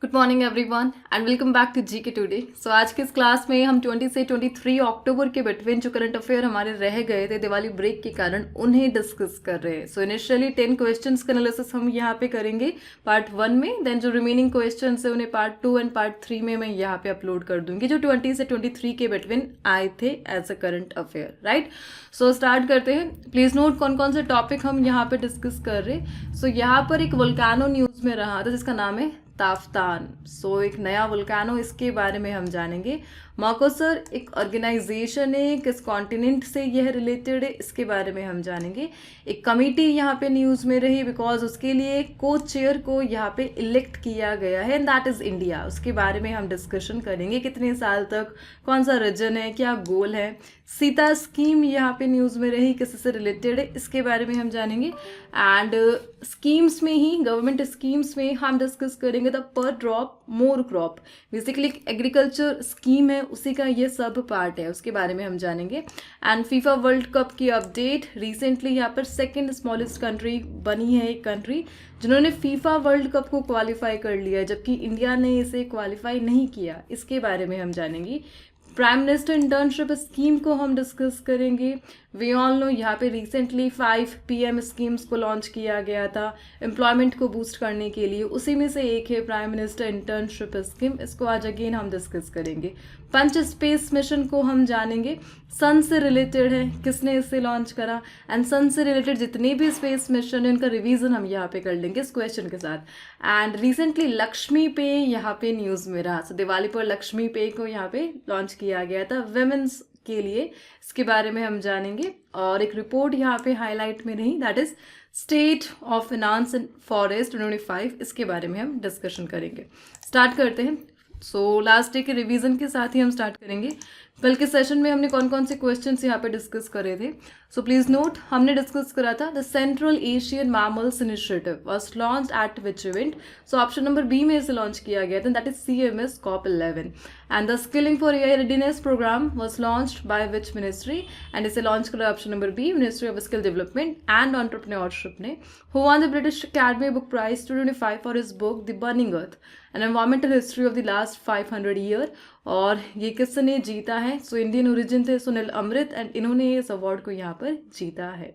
Good morning everyone and welcome back to G K today. सो आज के इस class में हम 20 से 23 अक्टूबर के बिटवीन जो करंट अफेयर हमारे रह गए थे दिवाली ब्रेक के कारण उन्हें डिस्कस कर रहे हैं। सो इनिशियली 10 क्वेश्चंस का एनालिसिस हम यहाँ पे करेंगे पार्ट 1 में, देन जो रिमेनिंग क्वेश्चंस है उन्हें पार्ट 2 एंड पार्ट 3 में मैं यहाँ पे अपलोड कर दूंगी जो 20 से 23 के बिटवीन आए थे as a current affair, right. So start करते हैं। प्लीज नोट कौन कौन से टॉपिक हम यहाँ पे डिस्कस कर रहे हैं। सो यहाँ पर एक वोल्केनो न्यूज में रहा था जिसका नाम है ताफ्तान। सो एक नया वोल्केनो, इसके बारे में हम जानेंगे। मर्कोसर एक ऑर्गेनाइजेशन है, किस कॉन्टिनेंट से यह रिलेटेड है इसके बारे में हम जानेंगे। एक कमेटी यहाँ पे न्यूज़ में रही बिकॉज उसके लिए को चेयर को यहाँ पे इलेक्ट किया गया है एंड दैट इज़ इंडिया। उसके बारे में हम डिस्कशन करेंगे, कितने साल तक, कौन सा रीजन है, क्या गोल है। सीता स्कीम यहाँ पे न्यूज़ में रही, किससे रिलेटेड है इसके बारे में हम जानेंगे। एंड स्कीम्स में ही, गवर्नमेंट स्कीम्स में हम डिस्कस करेंगे द पर drop more crop, basically agriculture scheme है उसी का ये सब पार्ट है, उसके बारे में हम जानेंगे। एंड फीफा वर्ल्ड कप की अपडेट, रिसेंटली यहाँ पर सेकेंड स्मॉलेस्ट कंट्री बनी है एक कंट्री जिन्होंने फीफा वर्ल्ड कप को क्वालिफाई कर लिया है जबकि इंडिया ने इसे क्वालिफाई नहीं किया, इसके बारे में हम जानेंगे। प्राइम मिनिस्टर इंटर्नशिप स्कीम को हम डिस्कस करेंगे। वी ऑल नो यहाँ पे रिसेंटली 5 PM स्कीम्स को लॉन्च किया गया था एम्प्लॉयमेंट को बूस्ट करने के लिए, उसी में से एक है प्राइम मिनिस्टर इंटर्नशिप स्कीम, इसको आज अगेन हम डिस्कस करेंगे। पंच स्पेस मिशन को हम जानेंगे, सन से रिलेटेड है, किसने इसे लॉन्च करा, एंड सन से रिलेटेड जितने भी स्पेस मिशन है उनका रिवीजन हम यहाँ पे कर लेंगे इस क्वेश्चन के साथ। एंड रिसेंटली लक्ष्मी पे यहाँ पे न्यूज़ में रहा, सो दिवाली पर लक्ष्मी पे को यहाँ पे लॉन्च किया गया था वेमेंस के लिए, इसके बारे में हम जानेंगे। और एक रिपोर्ट यहाँ पे हाईलाइट में रही, that is state of finance and forest 2025, इसके बारे में हम डिस्कशन करेंगे। स्टार्ट करते हैं। सो लास्ट डे के रिवीजन के साथ ही हम स्टार्ट करेंगे। कल के सेशन में हमने कौन कौन से क्वेश्चंस यहाँ पे डिस्कस करे थे। सो प्लीज नोट, हमने डिस्कस करा था the central Asian mammals initiative was launched at which event. So option number B में इसे लॉन्च किया गया था, that is CMS COP11। And the skilling for AI readiness programme was launched by which ministry, and इसे launch करा option number B, ministry of skill development and entrepreneurship ने। Who won the British academy book prize 2025 for his book the burning earth N environmental history of the last 500 year, और ये किसने जीता है। So Indian origin थे सुनील अमृत and इन्होंने इस award को यहाँ पर जीता है।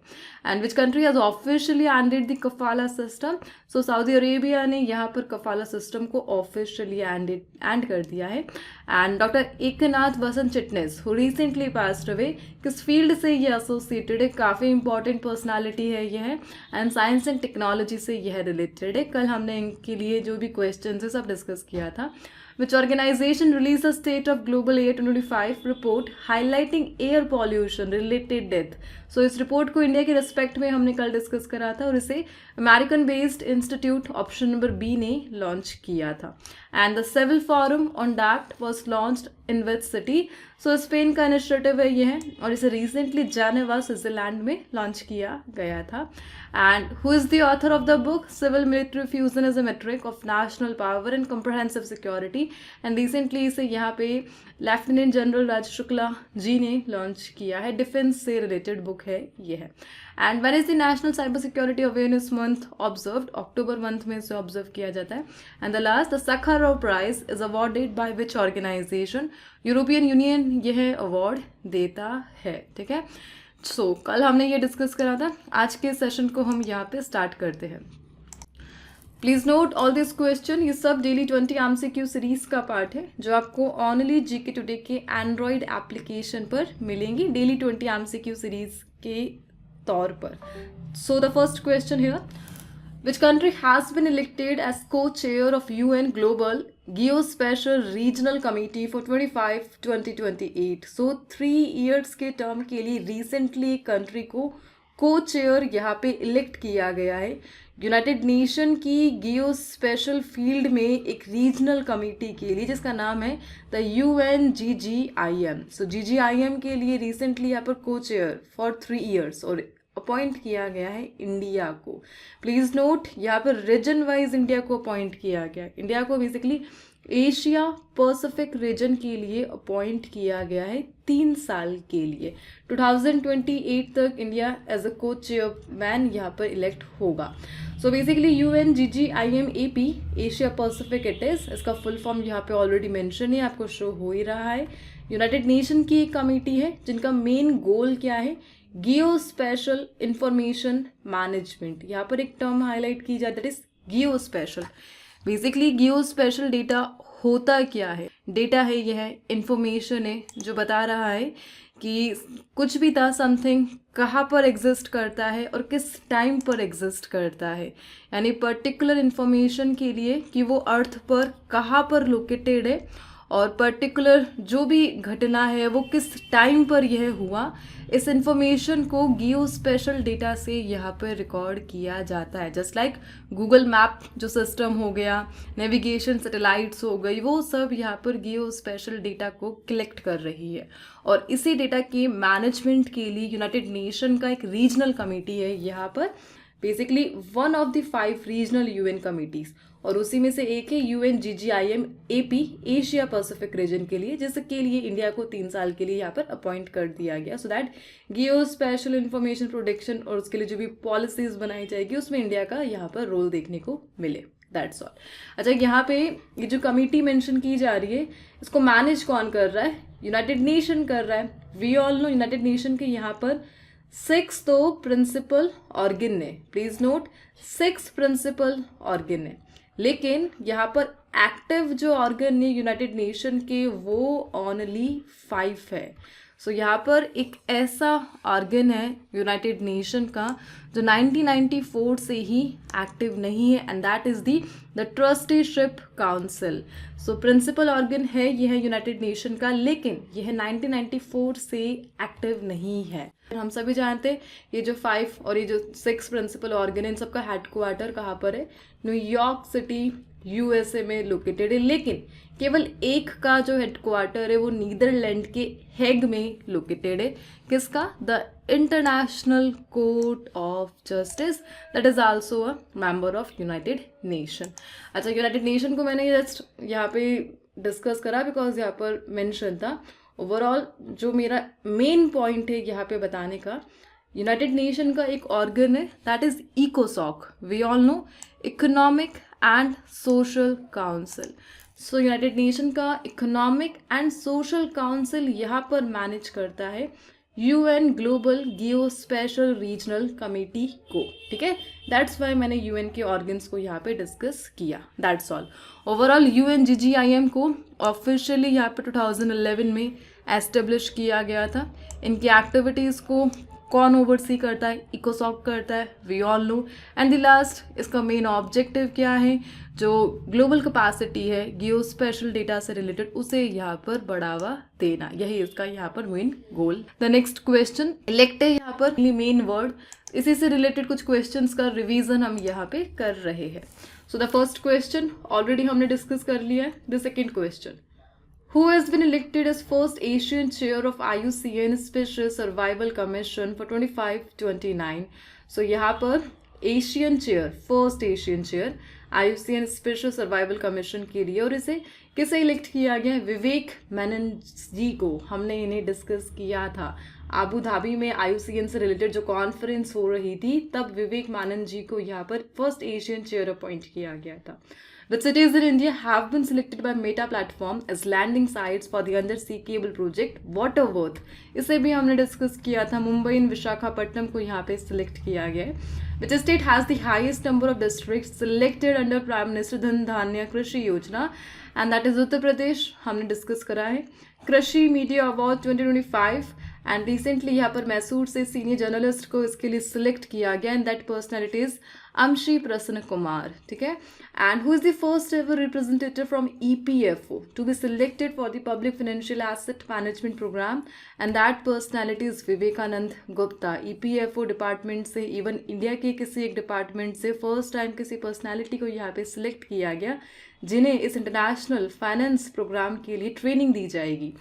And which country has officially ended the kafala system. So Saudi Arabia ने यहाँ पर कफाला सिस्टम को ऑफिशियली एंड कर दिया है। And doctor Eknath Vasant Chitnis who recently passed away, किस फील्ड से ये एसोसिएटेड है, काफ़ी इंपॉर्टेंट पर्सनालिटी है ये है, एंड साइंस एंड टेक्नोलॉजी से यह रिलेटेड है। कल हमने इनके लिए जो भी क्वेश्चन है सब डिस्कस किया था। Which organization released a State of Global Air 2025 report highlighting air pollution related death। सो इस रिपोर्ट को इंडिया के रिस्पेक्ट में हमने कल डिस्कस करा था और इसे American based institute option number B ने लॉन्च किया था। And the civil forum on that was launched in which city. So Spain का इनिशिएटिव है ये है और इसे रिसेंटली जेनेवा स्विट्जरलैंड में लॉन्च किया गया था। And who is the author of the book civil military fusion is a metric of national power and comprehensive security, and recently इसे यहाँ पे लेफ्टिनेंट जनरल राज शुक्ला जी ने लॉन्च किया है। डिफेंस से रिलेटेड बुक है ये है। And when is the national cyber security awareness month observed, October month में इसे ऑब्जर्व किया जाता है। And the last, the Sakharov prize is awarded by which organization, European Union यह अवार्ड देता है, ठीक है। सो कल हमने ये डिस्कस करा था, आज के सेशन को हम यहाँ पे स्टार्ट करते हैं। Please note all this question, ये सब डेली 20 MCQ सीरीज का पार्ट है जो आपको ऑनली जीके टुडे के एंड्रॉयड एप्लीकेशन पर मिलेंगी डेली 20 MCQ सीरीज के तौर पर। So the first question here, which country has been elected as co-chair of UN Global Geospatial Regional Committee for 2025-2028। So 3 years के टर्म के लिए रिसेंटली एक कंट्री को को-चेयर यहाँ पे इलेक्ट किया गया है यूनाइटेड नेशन की जियोस्पेशल फील्ड में एक रीजनल कमेटी के लिए जिसका नाम है द UNGGIM। सो GGIM के लिए रिसेंटली यहाँ पर को-चेयर फॉर 3 years और अपॉइंट किया गया है इंडिया को। प्लीज़ नोट, यहाँ पर रीजन वाइज इंडिया को अपॉइंट किया गया है। इंडिया को बेसिकली एशिया पैसिफिक रीजन के लिए अपॉइंट किया गया है 3 साल के लिए। 2028 तक इंडिया एज अ को चेयरमैन यहाँ पर इलेक्ट होगा। So basically UNGGIMAP Asia Pacific it is, इसका फुल फॉर्म यहाँ पे ऑलरेडी मेंशन है, आपको शो हो ही रहा है। यूनाइटेड नेशन की एक कमेटी है जिनका मेन गोल क्या है, जियो स्पेशल इंफॉर्मेशन मैनेजमेंट। यहाँ पर एक टर्म हाईलाइट की जाती है, जियो स्पेशल। बेसिकली जियो स्पेशल डेटा होता क्या है? डेटा है, यह इंफॉर्मेशन है जो बता रहा है कि कुछ भी था समथिंग कहाँ पर एग्जिस्ट करता है और किस टाइम पर एग्जिस्ट करता है, यानी पर्टिकुलर इंफॉर्मेशन के लिए कि वो अर्थ पर कहाँ पर लोकेटेड है और पर्टिकुलर जो भी घटना है वो किस टाइम पर यह हुआ, इस इंफॉर्मेशन को जियो स्पेशल डेटा से यहाँ पर रिकॉर्ड किया जाता है। जस्ट लाइक गूगल मैप जो सिस्टम हो गया, नेविगेशन सैटेलाइट्स हो गई, वो सब यहाँ पर जियो स्पेशल डेटा को कलेक्ट कर रही है। और इसी डेटा के मैनेजमेंट के लिए यूनाइटेड नेशन का एक रीजनल कमेटी है यहाँ पर, basically one of the 5 regional UN committees, और उसी में से एक है UNGGIMAP एशिया पैसिफिक रीजन के लिए, जिसके लिए इंडिया को 3 साल के लिए यहाँ पर अपॉइंट कर दिया गया, so that Jio special information protection और उसके लिए जो भी पॉलिसीज बनाई जाएगी उसमें इंडिया का यहाँ पर रोल देखने को मिले। That's all. अच्छा, यहाँ पे ये जो कमेटी मेंशन की जा रही है, इसको मैनेज कौन कर रहा है? यूनाइटेड नेशन कर रहा है। We all know United nation के यहाँ पर 6 तो प्रिंसिपल ऑर्गन है। प्लीज नोट, 6 प्रिंसिपल ऑर्गन है, लेकिन यहाँ पर एक्टिव जो ऑर्गन है यूनाइटेड नेशन के वो ओनली 5 है। सो यहाँ पर एक ऐसा ऑर्गन है यूनाइटेड नेशन का जो 1994 से ही एक्टिव नहीं है, and that is the trusteeship council. So principal organ है यह यूनाइटेड नेशन का, लेकिन यह 1994 से एक्टिव नहीं है। हम सभी जानते हैं ये जो 5 और ये जो 6 प्रिंसिपल ऑर्गन है, इन सबका हेडक्वार्टर कहाँ पर है? न्यूयॉर्क सिटी USA में लोकेटेड है, लेकिन केवल एक का जो हेडक्वार्टर है वो नीदरलैंड के हेग में लोकेटेड है। किसका? The international court of justice, that is also a member of United nation. अच्छा, यूनाइटेड नेशन को मैंने जस्ट यहाँ पे डिस्कस करा बिकॉज यहाँ पर मेंशन था। ओवरऑल जो मेरा मेन पॉइंट है यहाँ पे बताने का, यूनाइटेड नेशन का एक ऑर्गन है दैट इज इकोसॉक। We all know, economic and social council. So united nation का इकोनॉमिक एंड सोशल काउंसिल यहाँ पर मैनेज करता है UN global geo spatial regional committee को। ठीक है, दैट्स वाई मैंने UN के ऑर्गन्स को यहाँ पे डिस्कस किया। That's all. ओवरऑल UNGGIM को ऑफिशियली यहाँ पे 2011 में एस्टेब्लिश किया गया था। इनकी एक्टिविटीज़ को कौन ओवरसी करता है? इकोसॉक करता है, we all know. And the last, इसका मेन ऑब्जेक्टिव क्या है? जो ग्लोबल कैपेसिटी है जियो स्पेशल डेटा से रिलेटेड, उसे यहाँ पर बढ़ावा देना, यही इसका यहाँ पर main goal. The next question elect है यहाँ पर मेन वर्ड, इसी से रिलेटेड कुछ क्वेश्चंस का रिवीजन हम यहाँ पे कर रहे हैं। So the first question already हमने डिस्कस कर लिया है। The second question, who has been elected as first Asian chair of IUCN Special Survival Commission for 25-29। सो यहाँ पर Asian chair, first Asian chair IUCN special survival commission के लिए, और इसे किसे इलेक्ट किया गया? विवेक मेनन जी को। हमने इन्हें डिस्कस किया था आबू धाबी में IUCN से रिलेटेड जो कॉन्फ्रेंस हो रही थी, तब विवेक मेनन जी को यहाँ पर फर्स्ट एशियन चेयर अपॉइंट किया गया था। Which cities in India have been selected by Meta platform as landing sites for the undersea cable project Waterworth? इसे भी हमने डिस्कस किया था। मुंबई एंड विशाखापट्टनम को यहाँ पे सिलेक्ट किया गया है। Which state has the highest number of districts selected under Prime Minister धन धान्य कृषि योजना? And that is Uttar Pradesh. हमने डिस्कस करा है। कृषि मीडिया अवार्ड 2025, एंड रिसेंटली यहाँ पर मैसूर से सीनियर जर्नलिस्ट को इसके लिए सिलेक्ट किया गया, and that personality is Amshi Prasanna Kumar, ठीक है। And who is the first ever representative from EPFO to be selected for the public financial asset management programme, and that personality is Vivekananda Gupta. EPFO department से, even India के किसी एक department से first time किसी personality को यहाँ पे select किया गया जिन्हें इस इंटरनेशनल फाइनेंस प्रोग्राम के लिए ट्रेनिंग दी जाएगी।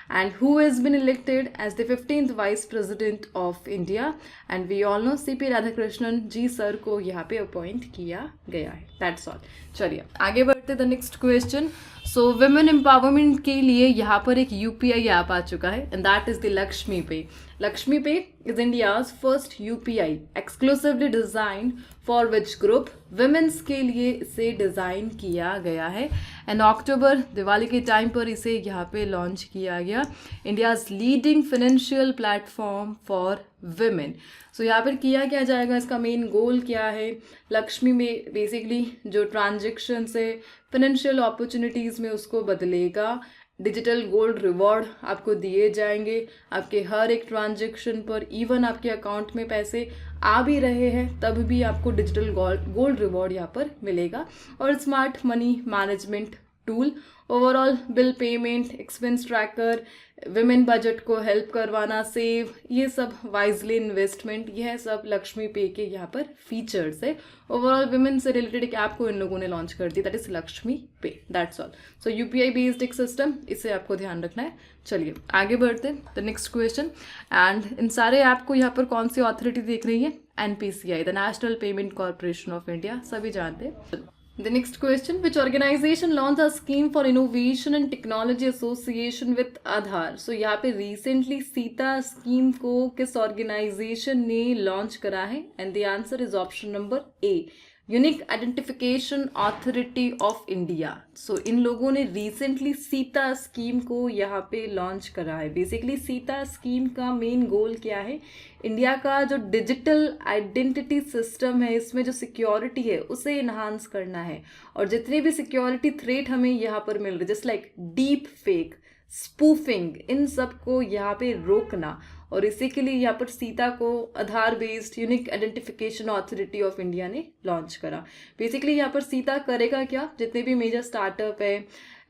And who has been elected as the 15th Vice President of India, and we all know CP Radhakrishnan ji sir को यहाँ पे अपॉइंट किया गया है। That's all। चलिए आगे बढ़ते the next question. So women empowerment के लिए यहाँ पर एक यूपीआई ऐप आ चुका है, and that is the Lakshmi pay. Lakshmi pay is India's first UPI exclusively design for which group, women's के लिए इसे डिज़ाइन किया गया है, एंड अक्टूबर दिवाली के टाइम पर इसे यहाँ पे लॉन्च किया गया। India's leading financial platform for women. So यहाँ पर किया क्या जाएगा, इसका मेन गोल क्या है। लक्ष्मी में बेसिकली जो ट्रांजेक्शन है फाइनेंशियल अपॉर्चुनिटीज़ में उसको बदलेगा। डिजिटल गोल्ड रिवॉर्ड आपको दिए जाएंगे आपके हर एक ट्रांजेक्शन पर। इवन आपके अकाउंट में पैसे आ भी रहे हैं तब भी आपको डिजिटल गोल्ड रिवॉर्ड यहाँ पर मिलेगा। और smart money management tool, overall bill payment, expense tracker, women budget को हेल्प करवाना, सेव, ये सब वाइजली इन्वेस्टमेंट, यह सब लक्ष्मी पे के यहाँ पर फीचर्स है। ओवरऑल विमेन से रिलेटेड एक ऐप को इन लोगों ने लॉन्च कर दी, दैट इज लक्ष्मी पे। That's all. So UPI based एक सिस्टम, इसे आपको ध्यान रखना है। चलिए आगे बढ़ते हैं the next question. And in सारे ऐप को यहाँ पर कौन सी अथॉरिटी देख रही है, NPCI, the national payment corporation of India, सभी जानते हैं। The next question, which organization launched a scheme for innovation and technology association with Aadhaar? So यहाँ पे recently सीता स्कीम को किस ऑर्गेनाइजेशन ने लॉन्च करा है, and the answer is option number A, unique identification authority of India. So इन लोगों ने रिसेंटली सीता स्कीम को यहाँ पे लॉन्च करा है। बेसिकली सीता स्कीम का मेन गोल क्या है, इंडिया का जो डिजिटल आइडेंटिटी सिस्टम है इसमें जो सिक्योरिटी है उसे इन्हांस करना है, और जितने भी सिक्योरिटी थ्रेट हमें यहाँ पर मिल रहे just like deep fake, spoofing, इन सब को यहाँ पे रोकना। और इसी के लिए यहाँ पर सीता को Aadhaar based unique identification authority of India ने लॉन्च करा। बेसिकली यहाँ पर सीता करेगा क्या, जितने भी मेजर स्टार्टअप है,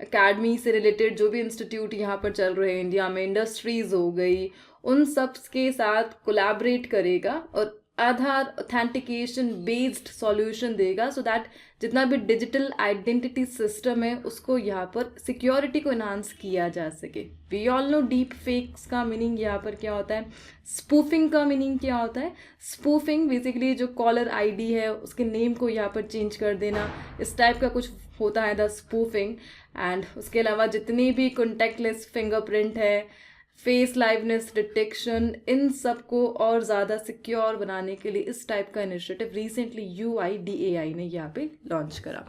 एकेडमी से रिलेटेड जो भी इंस्टीट्यूट यहाँ पर चल रहे हैं इंडिया में, इंडस्ट्रीज हो गई, उन सब के साथ कोलैबोरेट करेगा और आधार ऑथेंटिकेशन बेस्ड सॉल्यूशन देगा, सो दैट जितना भी डिजिटल आइडेंटिटी सिस्टम है उसको यहाँ पर सिक्योरिटी को इन्हांस किया जा सके। We all know deep fakes का मीनिंग यहाँ पर क्या होता है, स्पूफिंग का मीनिंग क्या होता है। स्पूफिंग बेसिकली जो कॉलर आईडी है उसके नेम को यहाँ पर चेंज कर देना, इस टाइप का कुछ होता है द स्पूफिंग। एंड उसके अलावा जितनी भी कॉन्टैक्टलेस फिंगरप्रिंट है, फेस लाइवनेस डिटेक्शन, इन सब को और ज़्यादा सिक्योर बनाने के लिए इस टाइप का इनिशिएटिव रिसेंटली यूआईडीएआई ने यहाँ पे लॉन्च करा।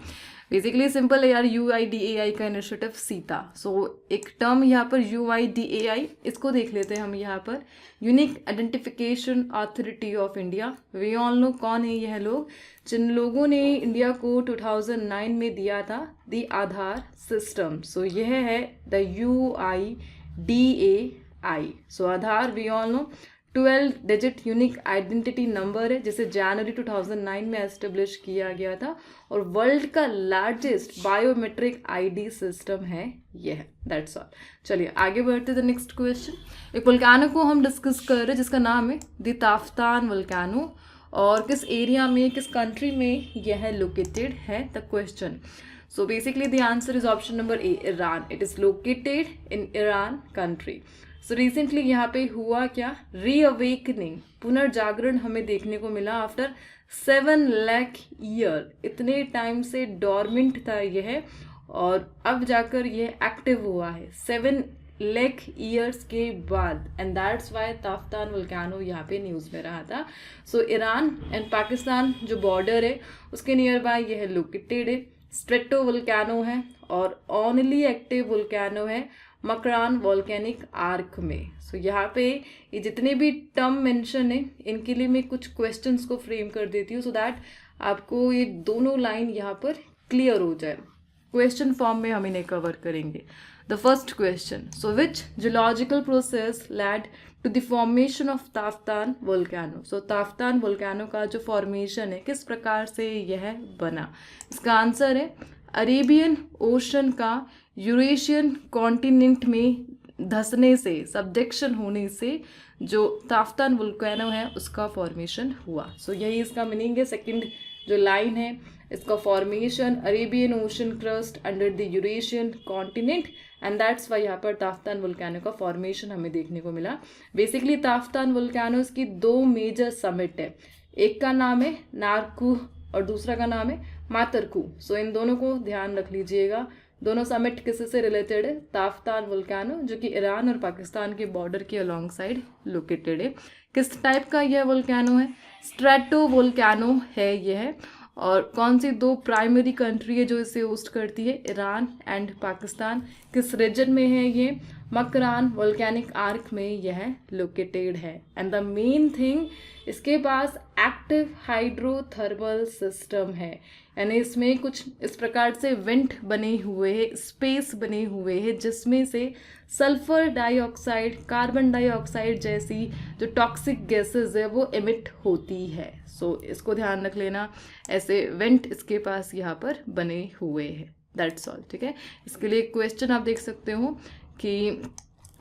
बेसिकली सिंपल है यार, यूआईडीएआई का इनिशिएटिव सीता। सो एक टर्म यहाँ पर यूआईडीएआई, इसको देख लेते हैं हम यहाँ पर, unique identification authority of India. We all know कौन है यह लोग, जिन लोगों ने इंडिया को 2009 में दिया था द आधार सिस्टम। सो यह है the UIDAI। So Aadhaar we all know 12 digit unique identity number है जिसे जनवरी 2009 में एस्टेब्लिश किया गया था, और वर्ल्ड का लार्जेस्ट बायोमेट्रिक आईडी सिस्टम है यह। That's all. चलिए आगे बढ़ते द नेक्स्ट क्वेश्चन। एक वोल्केनो को हम डिस्कस कर रहे हैं जिसका नाम है द ताफ्तान वोल्केनो, और किस एरिया में, किस कंट्री में यह लोकेटेड है the question. So basically the answer is option number A, Iran. It is located in Iran country. So recently यहाँ पे हुआ क्या, रीअवेकनिंग, पुनर्जागरण हमें देखने को मिला आफ्टर 7 लाख ईयर। इतने टाइम से डॉर्मेंट था यह, और अब जाकर यह एक्टिव हुआ है 7 लाख ईयर्स के बाद, and that's why Taftan volcano यहाँ पे न्यूज़ में रहा था। सो ईरान एंड पाकिस्तान जो बॉर्डर है उसके नियर बाय यह लोकेटेड है। स्ट्रेटो वोल्केनो है, और ओनली एक्टिव वोल्केनो है मकरान वोल्केनिक आर्क में। सो यहाँ पे ये जितने भी टर्म मेंशन है इनके लिए मैं कुछ क्वेश्चंस को फ्रेम कर देती हूँ, सो दैट आपको ये दोनों लाइन यहाँ पर क्लियर हो जाए। क्वेश्चन फॉर्म में हम इन्हें कवर करेंगे। The first question, so which geological process led to the formation of Taftan volcano. So Taftan volcano का जो फॉर्मेशन है किस प्रकार से यह बना। इसका आंसर है अरेबियन ओशन का यूरेशियन कॉन्टिनेंट में धंसने से, सबडक्शन होने से जो ताफ्तान वोल्केनो है उसका फॉर्मेशन हुआ। सो यही इसका मीनिंग है। सेकंड जो लाइन है इसका formation Arabian ocean crust under the Eurasian continent and that's why यहाँ पर ताफ्तान वोल्केनो का फॉर्मेशन हमें देखने को मिला। बेसिकली ताफ्तान वोल्केनोस की दो मेजर समिट है, एक का नाम है नारकू और दूसरा का नाम है मातरकू। सो इन दोनों को ध्यान रख लीजिएगा। दोनों समिट किससे से रिलेटेड है? ताफ्तान वोल्केनो, जो कि ईरान और पाकिस्तान के बॉर्डर के अलॉन्ग साइड लोकेटेड है। किस टाइप का यह वोल्केनो है? स्ट्रेटो वोल्केनो है यह। और कौन सी दो प्राइमरी कंट्री है जो इसे होस्ट करती है? Iran and Pakistan. किस रीजन में है ये? मकरान वोल्केनिक आर्क में यह लोकेटेड है। एंड द मेन थिंग, इसके पास एक्टिव हाइड्रोथर्मल सिस्टम है, यानी इसमें कुछ इस प्रकार से वेंट बने हुए हैं, स्पेस बने हुए हैं जिसमें से सल्फर डाइऑक्साइड, कार्बन डाइऑक्साइड जैसी जो टॉक्सिक गैसेस है वो एमिट होती है। सो इसको ध्यान रख लेना, ऐसे वेंट इसके पास यहाँ पर बने हुए हैं। दैट्स ऑल, ठीक है। इसके लिए क्वेश्चन आप देख सकते हो कि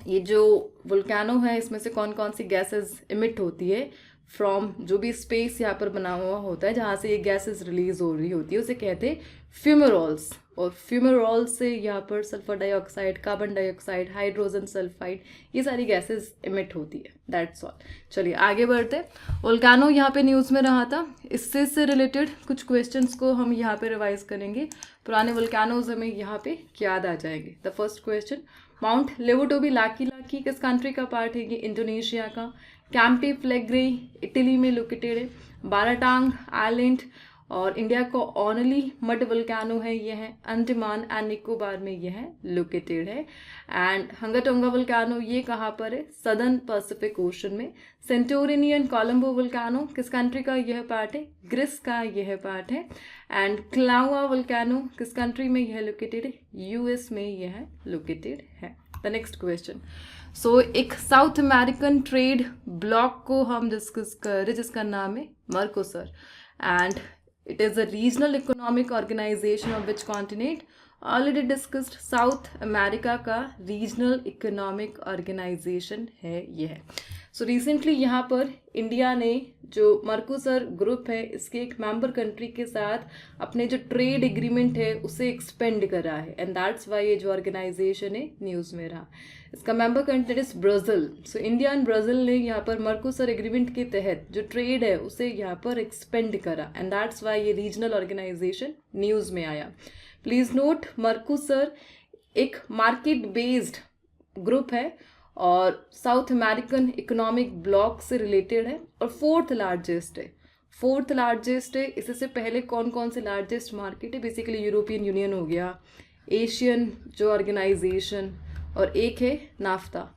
ये जो वोल्केनो है इसमें से कौन कौन सी गैसेस एमिट होती है फ्रॉम जो भी स्पेस यहाँ पर बना हुआ होता है जहाँ से ये गैसेस रिलीज हो रही होती है उसे कहते हैं फ्यूमेरोल्स। और फ्यूमेरोल्स से यहाँ पर sulphur dioxide, carbon dioxide, hydrogen sulphide, ये सारी गैसेस एमिट होती है। That's all. चलिए आगे बढ़ते। वोल्केनो यहाँ पे न्यूज़ में रहा था, इससे से रिलेटेड कुछ क्वेश्चंस को हम यहाँ पे रिवाइज करेंगे। पुराने वोल्केनोज हमें यहाँ पे याद आ जाएंगे। The first question, Mount Lewotobi Laki Laki किस कंट्री का पार्ट है? ये इंडोनेशिया का। कैंपी फ्लेग्रे इटली में लोकेटेड है। बाराटांग आइलैंड और इंडिया का ओनली मड वोल्केनो है यह है, अंडमान एंड निकोबार में यह लोकेटेड है। एंड हंगाटोंगा वोल्केनो ये कहाँ पर है? सदर्न पैसिफिक ओशन में। सेंटोरिनियन कोलंबो वोल्केनो किस कंट्री का यह पार्ट है? ग्रीस का यह पार्ट है। एंड क्लाउआ वोल्केनो किस कंट्री में यह लोकेटेड है? यूएस में यह लोकेटेड है। द नेक्स्ट क्वेश्चन, सो एक साउथ अमेरिकन ट्रेड ब्लॉक को हम डिस्कस कर रहे जिसका नाम है Mercosur and it is a regional economic organization of which continent? Already discussed, South America का रीजनल इकोनॉमिक ऑर्गेनाइजेशन है यह। सो रिसेंटली यहाँ पर इंडिया ने जो मर्कोसर ग्रुप है इसके एक मेंबर कंट्री के साथ अपने जो ट्रेड एग्रीमेंट है उसे एक्सपेंड करा है एंड दैट्स वाई ये जो ऑर्गेनाइजेशन है न्यूज़ में रहा। इसका member country is Brazil. So India and Brazil ने यहाँ पर मर्कोसर एग्रीमेंट के तहत जो ट्रेड है उसे यहाँ पर एक्सपेंड करा एंड दैट्स वाई ये रीजनल ऑर्गेनाइजेशन न्यूज़ में आया। प्लीज़ नोट, मर्कोसर एक मार्केट बेस्ड ग्रुप है और साउथ अमेरिकन इकोनॉमिक ब्लॉक से रिलेटेड है और फोर्थ लार्जेस्ट है। इससे पहले कौन कौन से लार्जेस्ट मार्केट है? बेसिकली यूरोपियन यूनियन हो गया, एशियन जो ऑर्गेनाइजेशन और एक है नाफ्ता।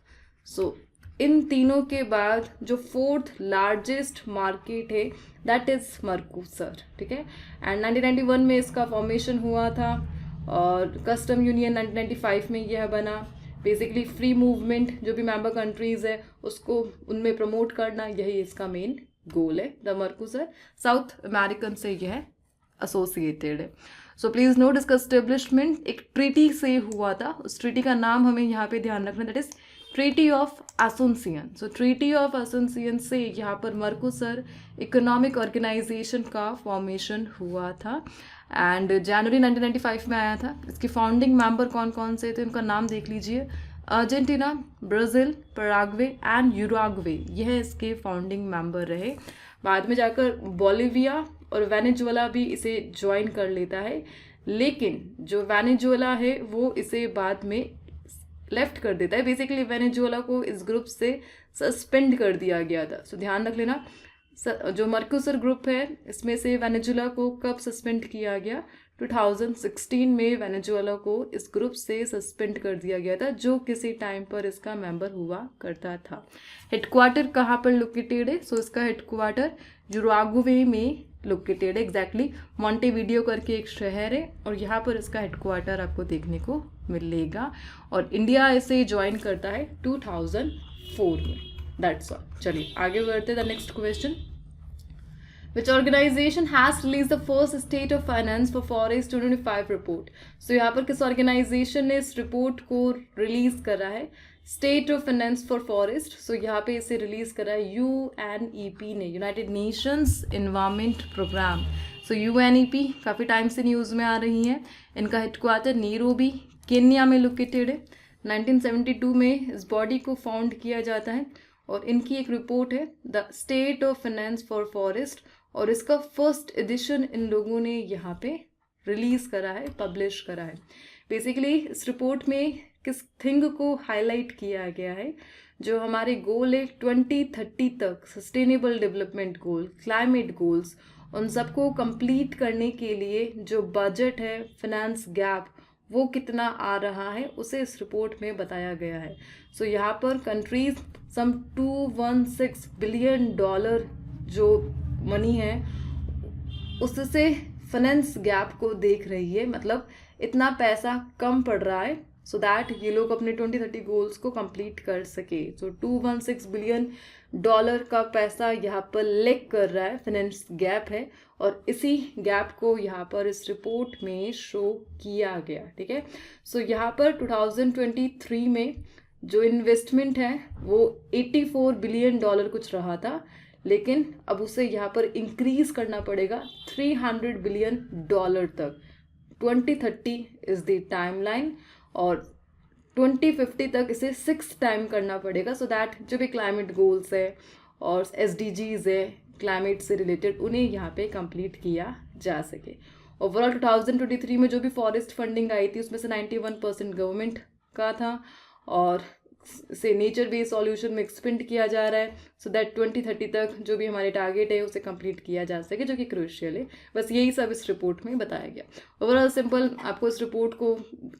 सो इन तीनों के बाद जो फोर्थ लार्जेस्ट मार्केट है दैट इज़ मर्कोसर, ठीक है। एंड 1991 में इसका फॉर्मेशन हुआ था और कस्टम यूनियन 1995 में यह बना। बेसिकली फ्री मूवमेंट जो भी मेंबर कंट्रीज़ है उसको उनमें प्रमोट करना, यही इसका मेन गोल है। द मर्कोसर साउथ अमेरिकन से यह एसोसिएटेड है। सो प्लीज़ नोट, इसका एस्टेब्लिशमेंट एक ट्रीटी से हुआ था। उस ट्रीटी का नाम हमें यहाँ पे ध्यान रखना, that is treaty of association. So treaty of association से यहाँ पर मर्कोसर इकोनॉमिक ऑर्गेनाइजेशन का फॉर्मेशन हुआ था एंड जनवरी 1995 में आया था। इसके फाउंडिंग मेंबर कौन कौन से थे उनका नाम देख लीजिए। Argentina, Brazil, Paraguay and Uruguay, यह इसके फाउंडिंग मेंबर रहे। बाद में जाकर बोलिविया और वेनेजुएला भी इसे ज्वाइन कर लेता है, लेकिन जो वेनेजुएला है वो इसे बाद में लेफ्ट कर देता है। बेसिकली वेनेजुएला को इस ग्रुप से सस्पेंड कर दिया गया था। सो ध्यान रख लेना, जो मर्कोसर ग्रुप है इसमें से वेनेजुएला को कब सस्पेंड किया गया? 2016 में वेनेजुएला को इस ग्रुप से सस्पेंड कर दिया गया था, जो किसी टाइम पर इसका मेंबर हुआ करता था। हेडक्वार्टर कहाँ पर लोकेटेड है? सो इसका हेडक्वार्टर जुरागुवे में लोकेटेड है, एग्जैक्टली मॉन्टेविडियो करके एक शहर है, और यहाँ पर इसका हेडक्वार्टर आपको देखने को मिलेगा। और इंडिया इसे ज्वाइन करता है 2004 में। That's all. चलिए आगे बढ़ते हैं। The next question, Which organization has released the first State of Finance for Forest 2025 report? So यहाँ पर किस ऑर्गेनाइजेशन ने इस रिपोर्ट को रिलीज करा है? State of finance for forest. So यहाँ पे इसे रिलीज करा है UNEP ने, united nations environment programme. So UNEP काफ़ी टाइम से न्यूज़ में आ रही हैं। इनका हेडक्वार्टर नैरोबी केन्या में लोकेटेड है। 1972 में इस बॉडी को फाउंड किया जाता है, और इनकी एक रिपोर्ट है the state of finance for forest, और इसका फर्स्ट एडिशन इन लोगों ने यहाँ पे रिलीज करा है, पब्लिश करा है। बेसिकली इस रिपोर्ट में किस थिंग को हाईलाइट किया गया है? जो हमारे गोल है 2030 तक, sustainable development goal, climate goals, उन सबको कंप्लीट करने के लिए जो बजट है, फाइनेंस गैप, वो कितना आ रहा है, उसे इस रिपोर्ट में बताया गया है। सो यहाँ पर कंट्रीज सम $216 बिलियन जो मनी है उससे फाइनेंस गैप को देख रही है, मतलब इतना पैसा कम पड़ रहा है, सो दैट ये लोग अपने 2030 गोल्स को कंप्लीट कर सके। सो $216 बिलियन का पैसा यहाँ पर लेक कर रहा है, फाइनेंस गैप है, और इसी गैप को यहाँ पर इस रिपोर्ट में शो किया गया। ठीक है, सो यहाँ पर 2023 में जो इन्वेस्टमेंट है वो $84 बिलियन कुछ रहा था, लेकिन अब उसे यहाँ पर इंक्रीज करना पड़ेगा $300 बिलियन तक। 2030 इज द टाइमलाइन, और 2050 तक इसे 6 टाइम करना पड़ेगा, सो दैट जो भी क्लाइमेट गोल्स है और SDGs है क्लाइमेट से रिलेटेड, उन्हें यहाँ पे कंप्लीट किया जा सके। ओवरऑल 2023 में जो भी फॉरेस्ट फंडिंग आई थी उसमें से 91% गवर्नमेंट का था, और से नेचर बेस्ड सॉल्यूशन में एक्सपेंड किया जा रहा है, सो दैट 2030 तक जो भी हमारे टारगेट है उसे कंप्लीट किया जा सके, जो कि क्रूशियल है। बस यही सब इस रिपोर्ट में बताया गया। ओवरऑल सिंपल, आपको इस रिपोर्ट को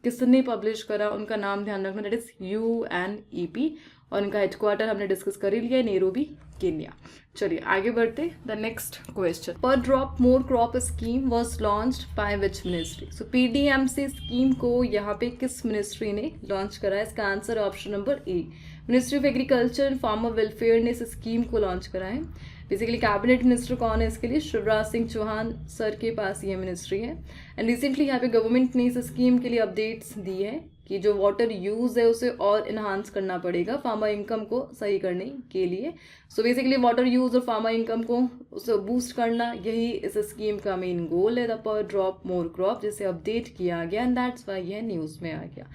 किसने पब्लिश करा उनका नाम ध्यान रखना, दैट इज UNEP, और इनका हेडक्वार्टर हमने डिस्कस कर ही लिया है, नैरोबी केन्या। चलिए आगे बढ़ते। द नेक्स्ट क्वेश्चन, पर drop more crop scheme was launched by which ministry? So PDMC scheme को यहाँ पे किस मिनिस्ट्री ने लॉन्च करा है? इसका answer option number A, ministry of agriculture and farmer welfare ने इस स्कीम को लॉन्च करा है। बेसिकली कैबिनेट मिनिस्टर कौन है इसके लिए? शिवराज सिंह चौहान सर के पास ये मिनिस्ट्री है। एंड रिसेंटली यहाँ पे गवर्नमेंट ने इस स्कीम के लिए अपडेट्स दी है कि जो वाटर यूज़ है उसे और इन्हांस करना पड़ेगा फार्मर इनकम को सही करने के लिए। सो बेसिकली वाटर यूज़ और फार्मर इनकम को उसे बूस्ट करना, यही इस स्कीम का मेन गोल है, द पर ड्रॉप मोर क्रॉप, जिसे अपडेट किया गया, एंड दैट्स वाई यह न्यूज़ में आ गया।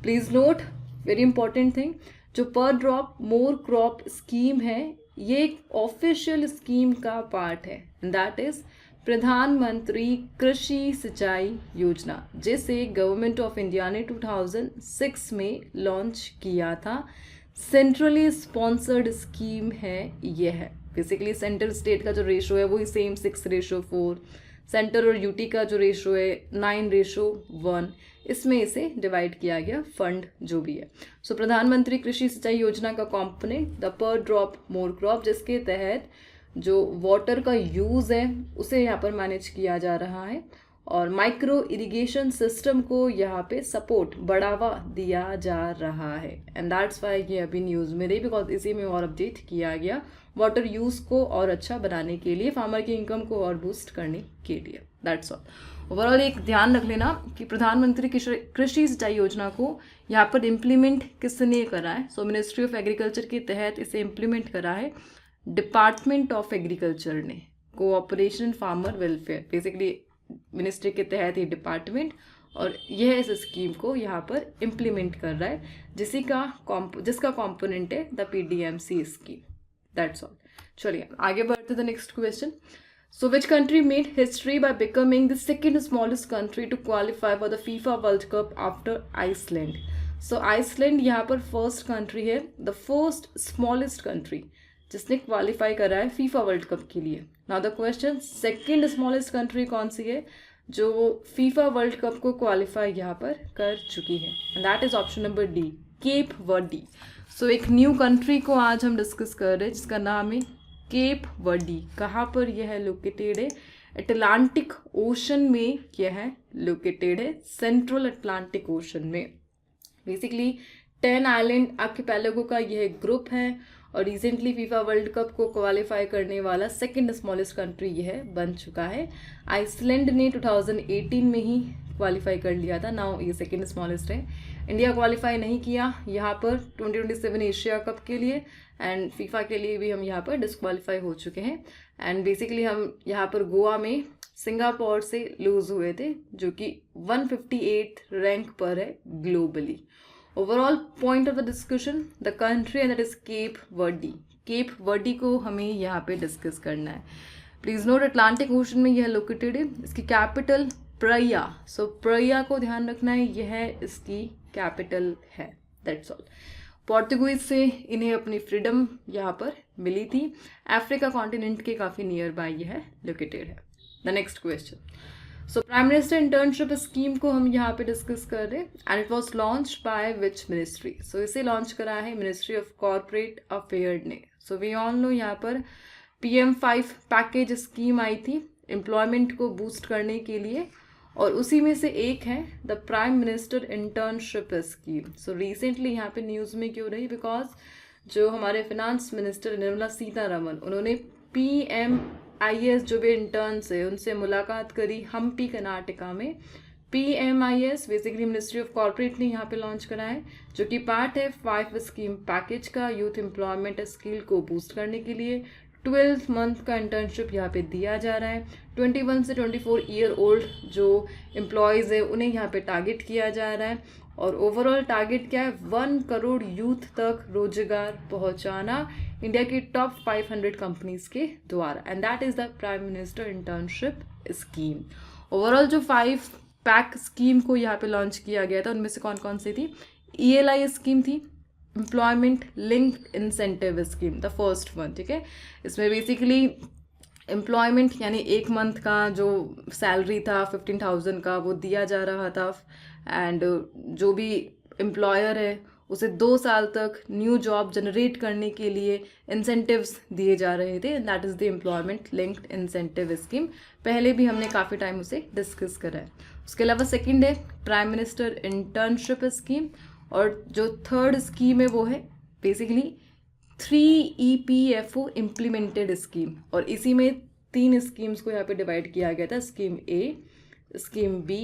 Please note, very important thing, जो पर ड्रॉप मोर क्रॉप स्कीम है ये एक ऑफिशियल स्कीम का पार्ट है, एंड दैट इज प्रधानमंत्री कृषि सिंचाई योजना, जिसे गवर्नमेंट ऑफ इंडिया ने 2006 में लॉन्च किया था। सेंट्रली स्पॉन्सर्ड स्कीम है यह। बेसिकली सेंटर स्टेट का जो रेशो है वही सेम 6:4, सेंटर और यूटी का जो रेशो है 9:1, इसमें इसे डिवाइड किया गया फंड जो भी है। सो प्रधानमंत्री कृषि सिंचाई योजना का कॉम्पोनेंट द पर ड्रॉप मोर क्रॉप, जिसके तहत जो वाटर का यूज़ है उसे यहाँ पर मैनेज किया जा रहा है, और माइक्रो इरिगेशन सिस्टम को यहाँ पे सपोर्ट, बढ़ावा दिया जा रहा है, एंड दैट्स वाई ये अभी न्यूज़ में रही, बिकॉज इसी में और अपडेट किया गया वाटर यूज़ को और अच्छा बनाने के लिए, फार्मर की इनकम को और बूस्ट करने के लिए। That's all. ओवरऑल एक ध्यान रख लेना कि प्रधानमंत्री कृषि सिंचाई योजना को यहाँ पर इम्प्लीमेंट किसने करा है? सो मिनिस्ट्री ऑफ एग्रीकल्चर के तहत इसे इम्प्लीमेंट करा है डिपार्टमेंट ऑफ एग्रीकल्चर ने, cooperation farmer welfare, basically ministry के तहत ये डिपार्टमेंट, और यह इस स्कीम को यहाँ पर इम्प्लीमेंट कर रहा है, जिसका कॉम्पोनेंट है the PDMC scheme. That's all. चलिए आगे बढ़ते the next question. So which country made history by becoming the second smallest country to qualify for the FIFA World Cup after Iceland? So Iceland यहाँ पर first country है, the first smallest country जिसने qualify करा है FIFA World Cup के लिए। Now the question, second smallest country कौन सी है? जो फीफा वर्ल्ड कप को क्वालिफाई यहाँ पर कर चुकी है, and that is option number D, Cape Verde. So एक न्यू कंट्री को आज हम डिस्कस कर रहे हैं जिसका नाम है केप वर्डी। कहाँ पर यह है लोकेटेड है? अटलांटिक ओशन में यह है लोकेटेड है, सेंट्रल अटलांटिक ओशन में। बेसिकली 10 आइलैंड आर्किपेलागो का यह ग्रुप है और रिसेंटली फीफा वर्ल्ड कप को क्वालिफाई करने वाला सेकंड स्मॉलेस्ट कंट्री यह बन चुका है। आइसलैंड ने 2018 में ही क्वालिफाई कर लिया था, नाउ ये सेकंड स्मॉलेस्ट है। इंडिया क्वालिफाई नहीं किया यहाँ पर 2027 एशिया कप के लिए, एंड फीफा के लिए भी हम यहाँ पर डिस्क्वालीफाई हो चुके हैं। एंड बेसिकली हम यहाँ पर गोवा में सिंगापुर से लूज हुए थे, जो कि 158 रैंक पर है globally. Overall point of the discussion, the country and that is Cape Verde. Cape Verde को हमें यहाँ पे डिस्कस करना है। प्लीज नोट अटलांटिक ओशन में यह लोकेटेड है। इसकी कैपिटल प्रया, सो प्रया को ध्यान रखना है, यह इसकी कैपिटल है। That's all. पोर्तुगीज से इन्हें अपनी फ्रीडम यहाँ पर मिली थी। अफ्रीका कॉन्टिनेंट के काफ़ी नियर बाय यह लोकेटेड है। The next question, so prime minister internship scheme को हम यहाँ पे डिस्कस कर रहे हैं, and it was launch by which ministry? So इसे लॉन्च करा है मिनिस्ट्री ऑफ कॉर्पोरेट अफेयर ने। सो वी ऑल नो यहाँ पर PM5 पैकेज स्कीम आई थी एम्प्लॉयमेंट को बूस्ट करने के लिए, और उसी में से एक है the prime minister internship scheme. So recently यहाँ पे न्यूज़ में क्यों रही? बिकॉज जो हमारे फिनांस मिनिस्टर निर्मला सीतारमन, उन्होंने PMIS जो भी इंटर्न्स है उनसे मुलाकात करी हम्पी कर्नाटका में। PMIS basically ministry of corporate ने यहाँ पे लॉन्च करा है, जो कि पार्ट है 5 स्कीम पैकेज का, यूथ एम्प्लॉयमेंट स्किल को बूस्ट करने के लिए। 12 मंथ का इंटर्नशिप यहाँ पे दिया जा रहा है। 21 से 24 ईयर ओल्ड जो एम्प्लॉयज़ है उन्हें यहाँ पे टारगेट किया जा रहा है, और ओवरऑल टारगेट क्या है? 1 करोड़ यूथ तक रोजगार पहुँचाना इंडिया की टॉप 500 कंपनीज के द्वारा, and that is the prime minister internship scheme. Overall जो 5 पैक स्कीम को यहाँ पे लॉन्च किया गया था उनमें से कौन कौन सी थी? ELI स्कीम थी, employment linked incentive scheme, the first one. ठीक है, इसमें बेसिकली एम्प्लॉयमेंट यानी 1 मंथ का जो सैलरी था 15,000 का वो दिया जा रहा था, एंड जो भी एम्प्लॉयर है उसे 2 साल तक न्यू जॉब जनरेट करने के लिए इंसेंटिव्स दिए जा रहे थे, and that is the employment linked incentive scheme. पहले भी हमने काफ़ी टाइम उसे डिस्कस करा है। उसके अलावा सेकंड है प्राइम मिनिस्टर इंटर्नशिप स्कीम, और जो थर्ड स्कीम है वो है बेसिकली 3EPFO इम्प्लीमेंटेड स्कीम, और इसी में 3 स्कीम्स को यहाँ पे डिवाइड किया गया था, scheme A, scheme B,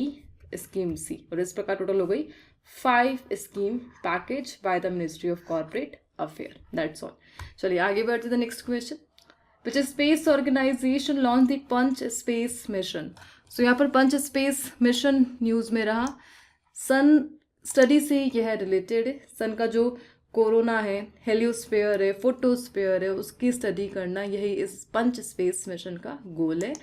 scheme C, और इस प्रकार टोटल हो गई 5 scheme package by the ministry of corporate affair. That's all. चलिए आगे बढ़ते the next question, which space organization launch the PUNCH space mission? So यहाँ पर पंच स्पेस मिशन न्यूज़ में रहा। सन स्टडी से यह रिलेटेड है। सन का जो कोरोना है, हेलियोस्फीयर है, फोटोस्फीयर है, उसकी स्टडी करना यही इस पंच स्पेस मिशन का गोल है,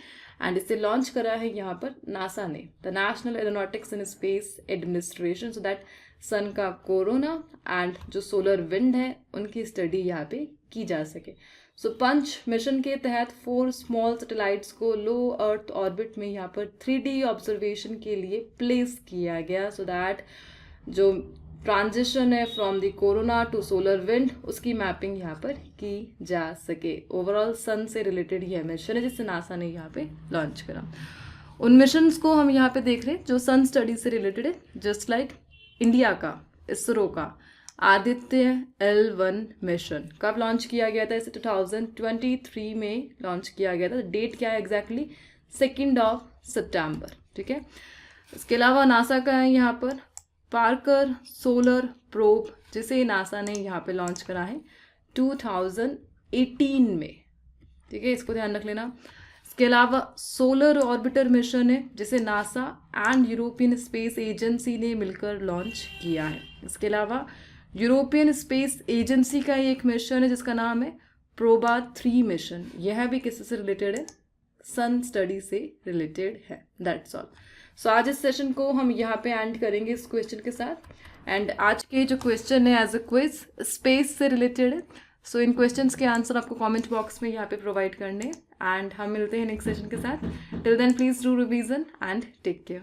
एंड इसे लॉन्च करा है यहाँ पर नासा ने, the national aeronautics and space administration, so that sun का कोरोना एंड जो सोलर विंड है उनकी स्टडी यहाँ पे की जा सके। सो पंच मिशन के तहत 4 स्मॉल सैटेलाइट्स को लो अर्थ ऑर्बिट में यहाँ पर 3D ऑब्जर्वेशन के लिए प्लेस किया गया, सो दैट जो ट्रांजिशन है from the corona to solar wind उसकी मैपिंग यहाँ पर की जा सके। ओवरऑल सन से रिलेटेड यह मिशन है जिसे नासा ने यहाँ पे लॉन्च करा। उन मिशंस को हम यहाँ पे देख रहे हैं जो सन स्टडी से रिलेटेड है, जस्ट लाइक इंडिया का इसरो का आदित्य L1 मिशन कब लॉन्च किया गया था? इसे 2023 में लॉन्च किया गया था। डेट क्या है एग्जैक्टली? 2 सितंबर। ठीक है, इसके अलावा नासा का है यहाँ पर पार्कर सोलर प्रोब, जिसे नासा ने यहाँ पे लॉन्च करा है 2018 में। ठीक है, इसको ध्यान रख लेना। इसके अलावा सोलर ऑर्बिटर मिशन है जिसे NASA and European space agency ने मिलकर लॉन्च किया है। इसके अलावा यूरोपियन स्पेस एजेंसी का एक मिशन है जिसका नाम है प्रोबा 3 मिशन। यह भी किससे रिलेटेड है? सन स्टडी से रिलेटेड है। That's all. सो आज इस सेशन को हम यहाँ पे एंड करेंगे इस क्वेश्चन के साथ, एंड आज के जो क्वेश्चन है एज अ क्विज स्पेस से रिलेटेड है। सो इन क्वेश्चंस के आंसर आपको कमेंट बॉक्स में यहाँ पे प्रोवाइड करने, एंड हम मिलते हैं नेक्स्ट सेशन के साथ. Till then please do revision and take care.